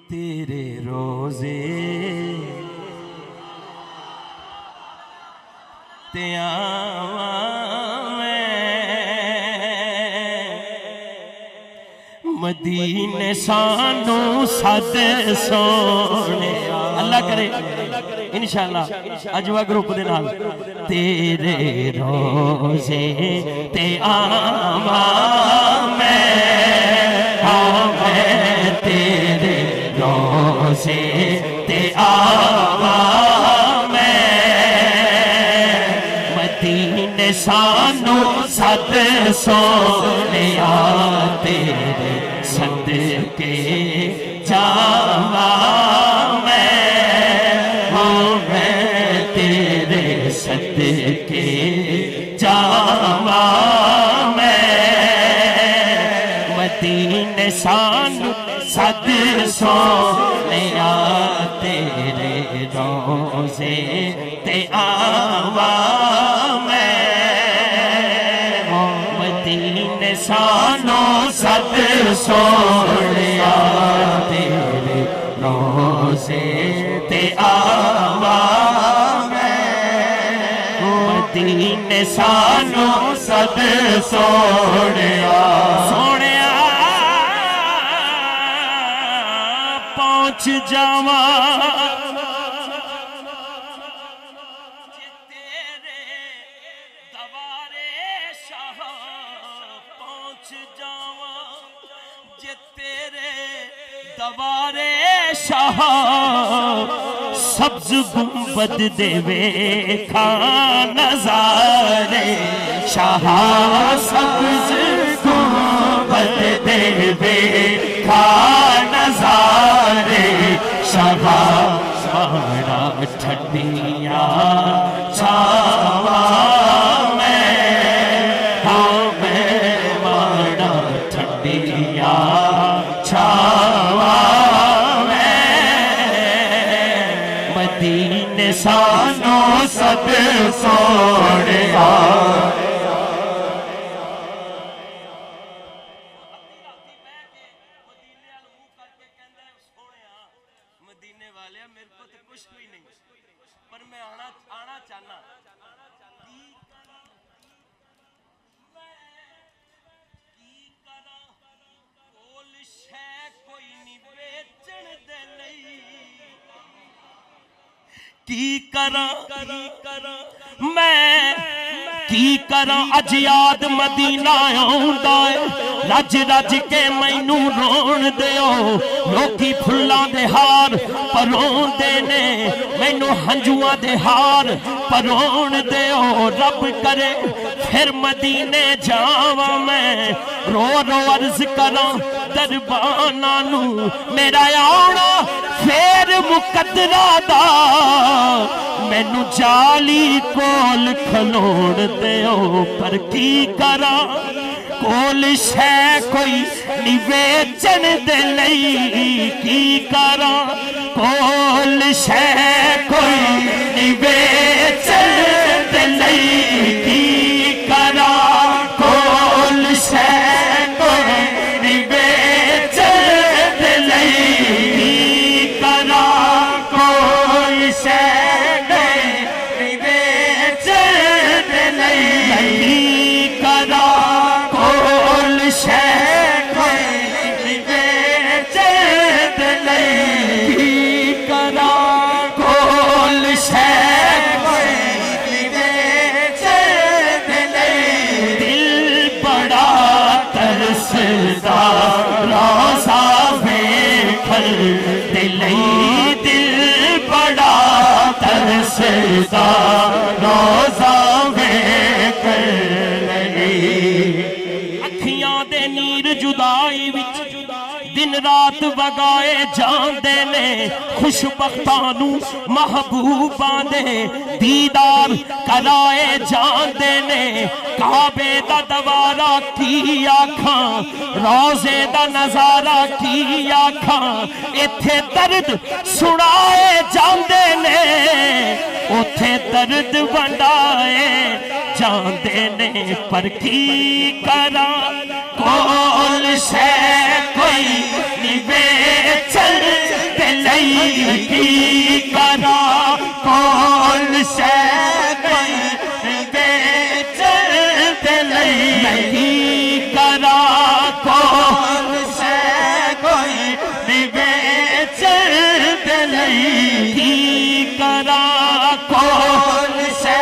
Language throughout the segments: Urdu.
تیرے روزے تے آواں میں مدینے سانو سد سونے اللہ کرے انشاءاللہ اجوا گروپ دے نال تیرے روزے تے آواں میں تیرے روزے تے آواں میں مدینے سانو سد سونیا تیرے صدقے جاواں میں تیرے صدقے جاواں میں مدینے سانو سد سونیا تیرے روزے تے آواں میں مدینے سانو سد سونیا تیرے روزے تے آواں میں مدینے سانو سد سونیا پہنچ جاواں جے تیرے دوارے شاہ پہنچ جاواں جے تیرے دوارے شاہ سبز گنبد دے ویکھا نظارے شاہ سبز گنبد دے ویکھا نظارے شاہ ماڑا ٹھڈیاں چھاواں میں ماڑا ٹھڈیاں چھاواں میں مدینے سانو سد سونیا مدینے والے میرے کو تو کچھ بھی نہیں پر میں آنا چاہنا کی کرا کول شے کوئی نہیں بیچن دے لئی کی کرا میں کی کرا اج یاد مدینہ آوندا ہے رج رج کے مینوں رون دیو لوکی پھلاں دے ہار پرون دے نے مینوں ہنجواں دے ہار پرون دیو رب کرے پھر مدینے جاواں میں رو رو عرض کراں درباناں نوں میرا آنا پھر مقدرہ دا مینوں جالی کول کھلوڑ دیو پر کی کراں کول شے کوئی نہیں ویچن دے لئی کی کراں کول شے کوئی نہیں ویچن دے لئی کی کراں کول شے کوئی نہیں ویچن دے لئی کی کراں کول شے نہیں ویچن دے لئی کراں روزہ ویکھن دے لئی دل بڑا ترسدا روزہ ویکھن لئی اکھیاں دے نیر جدائی وچ دن رات وگائے جاندے نے خوش بختاں نوں محبوباں دے دیدار کرائے جاندے نے کعبے دا دوارہ کی آکھاں روزے دا نظارہ کی آکھاں ایتھے درد سنائے جاندے نے اوتھے درد ونڈائے جاندے نے پر کی کراں کول شے کوئی کی کرا کون سے بیچ دلئی کرا کون سے کوئی بیچ دلئی کی کرا کون سے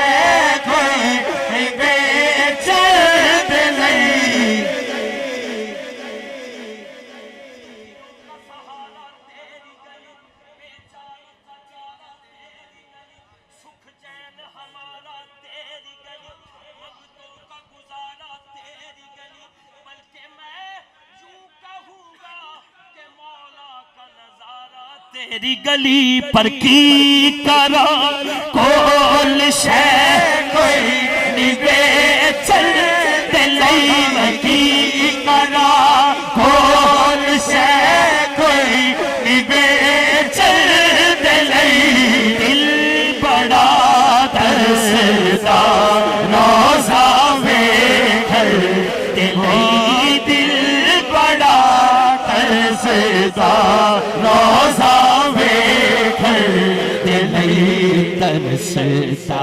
کوئی بیچ دلئی تیری گلی پر کی کرا کول شے کوئی نبے چل دلئی کی کرا کول شے کوئی نبے چل دلئی دل بڑا ترسدا روزہ ویکھر دلئی دل بڑا ترسدا روزہ دلئی ترستا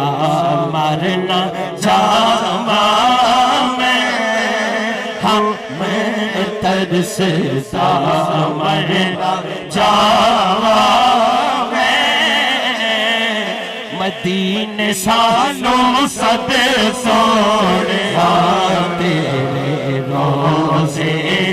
مرنا جاواں میں ترستا مرنا جاواں میں مدینے سانو صد سونے تیرے روزے